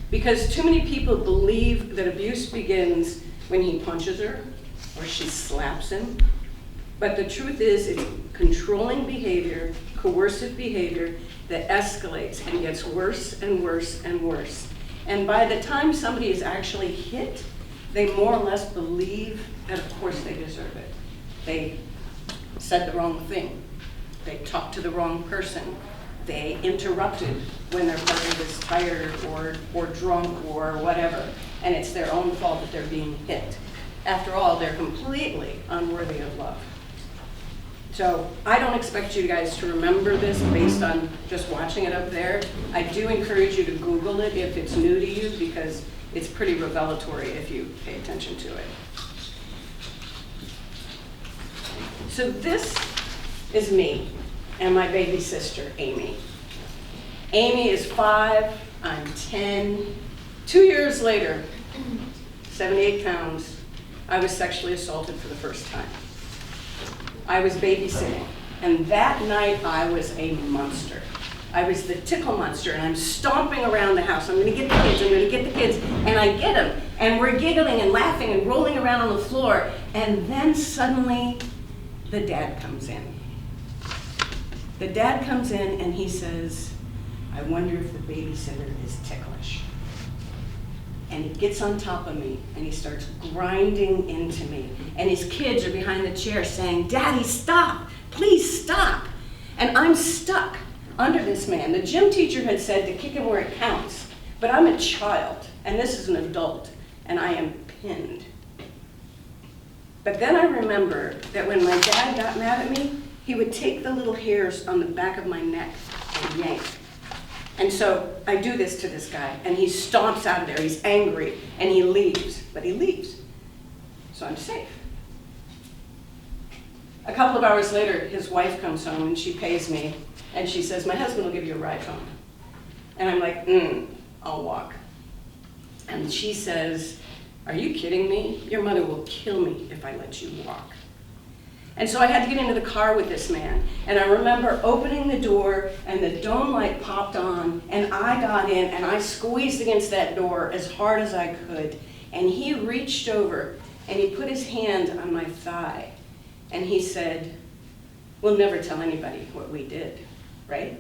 Because too many people believe that abuse begins when he punches her or she slaps him. But the truth is, it's controlling behavior, coercive behavior that escalates and gets worse and worse and worse. And by the time somebody is actually hit, they more or less believe that of course they deserve it. They said the wrong thing. They talked to the wrong person. They interrupted when their partner was tired or drunk or whatever, and it's their own fault that they're being hit. After all, they're completely unworthy of love. So I don't expect you guys to remember this based on just watching it up there. I do encourage you to Google it if it's new to you, because it's pretty revelatory if you pay attention to it. So this is me and my baby sister, Amy. Amy is 5, I'm 10. 2 years later, 78 pounds, I was sexually assaulted for the first time. I was babysitting, and that night I was a monster. I was the tickle monster, and I'm stomping around the house. I'm gonna get the kids, I'm gonna get the kids, and I get them. And we're giggling and laughing and rolling around on the floor, and then suddenly the dad comes in. The dad comes in and he says, I wonder if the babysitter is ticklish. And he gets on top of me and he starts grinding into me. And his kids are behind the chair saying, Daddy, stop, please stop. And I'm stuck under this man. The gym teacher had said to kick him where it counts, but I'm a child and this is an adult and I am pinned. But then I remember that when my dad got mad at me, he would take the little hairs on the back of my neck and yank. And so I do this to this guy, and he stomps out of there. He's angry, and he leaves, but he leaves. So I'm safe. A couple of hours later, his wife comes home, and she pays me, and she says, my husband will give you a ride home. And I'm like, I'll walk. And she says, are you kidding me? Your mother will kill me if I let you walk. And so I had to get into the car with this man. And I remember opening the door and the dome light popped on and I got in and I squeezed against that door as hard as I could. And he reached over and he put his hand on my thigh and he said, we'll never tell anybody what we did, right?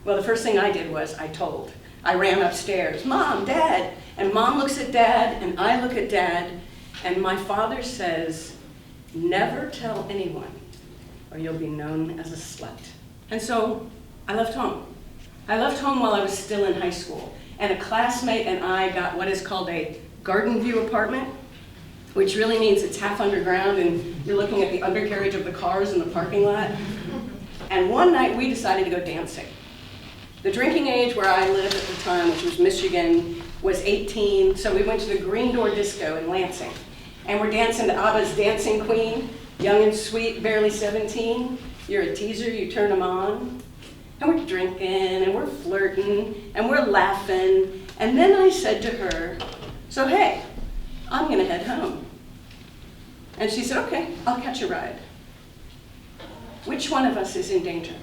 Well, the first thing I did was I told. I ran upstairs, Mom, Dad. And Mom looks at Dad and I look at Dad and my father says, never tell anyone or you'll be known as a slut. And so I left home. I left home while I was still in high school. And a classmate and I got what is called a garden view apartment, which really means it's half underground and you're looking at the undercarriage of the cars in the parking lot. And one night we decided to go dancing. The drinking age where I lived at the time, which was Michigan, was 18, so we went to the Green Door Disco in Lansing. And we're dancing to ABBA's Dancing Queen, young and sweet, barely 17. You're a teaser, you turn them on. And we're drinking, and we're flirting, and we're laughing. And then I said to her, so hey, I'm gonna head home. And she said, okay, I'll catch a ride. Which one of us is in danger?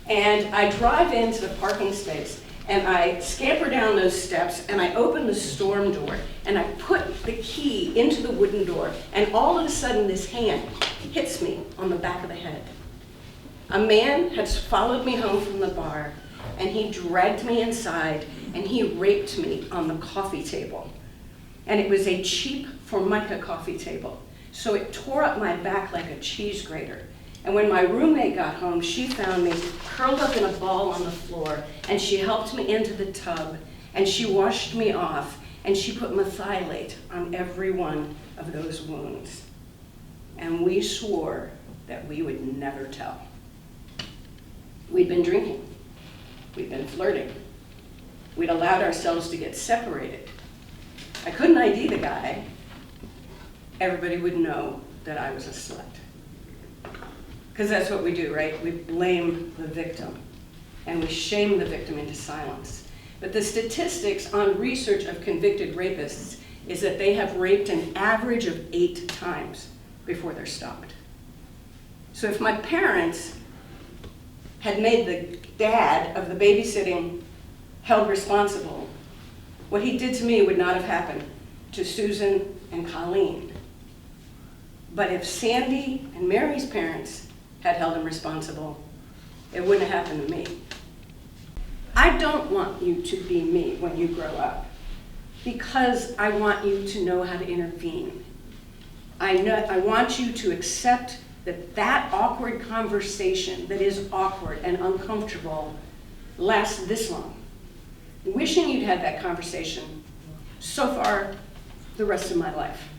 And I drive into the parking space, and I scamper down those steps, and I open the storm door, and I put the key into the wooden door, and all of a sudden this hand hits me on the back of the head. A man had followed me home from the bar, and he dragged me inside, and he raped me on the coffee table. And it was a cheap Formica coffee table, so it tore up my back like a cheese grater. And when my roommate got home, she found me curled up in a ball on the floor, and she helped me into the tub, and she washed me off, and she put methylate on every one of those wounds. And we swore that we would never tell. We'd been drinking. We'd been flirting. We'd allowed ourselves to get separated. I couldn't ID the guy. Everybody would know that I was a slut. Because that's what we do, right? We blame the victim, and we shame the victim into silence. But the statistics on research of convicted rapists is that they have raped an average of 8 times before they're stopped. So if my parents had made the dad of the babysitting held responsible, what he did to me would not have happened to Susan and Colleen. But if Sandy and Mary's parents had held him responsible, it wouldn't have happened to me. I don't want you to be me when you grow up, because I want you to know how to intervene. I want you to accept that awkward conversation that is awkward and uncomfortable lasts this long. Wishing you'd had that conversation so far the rest of my life.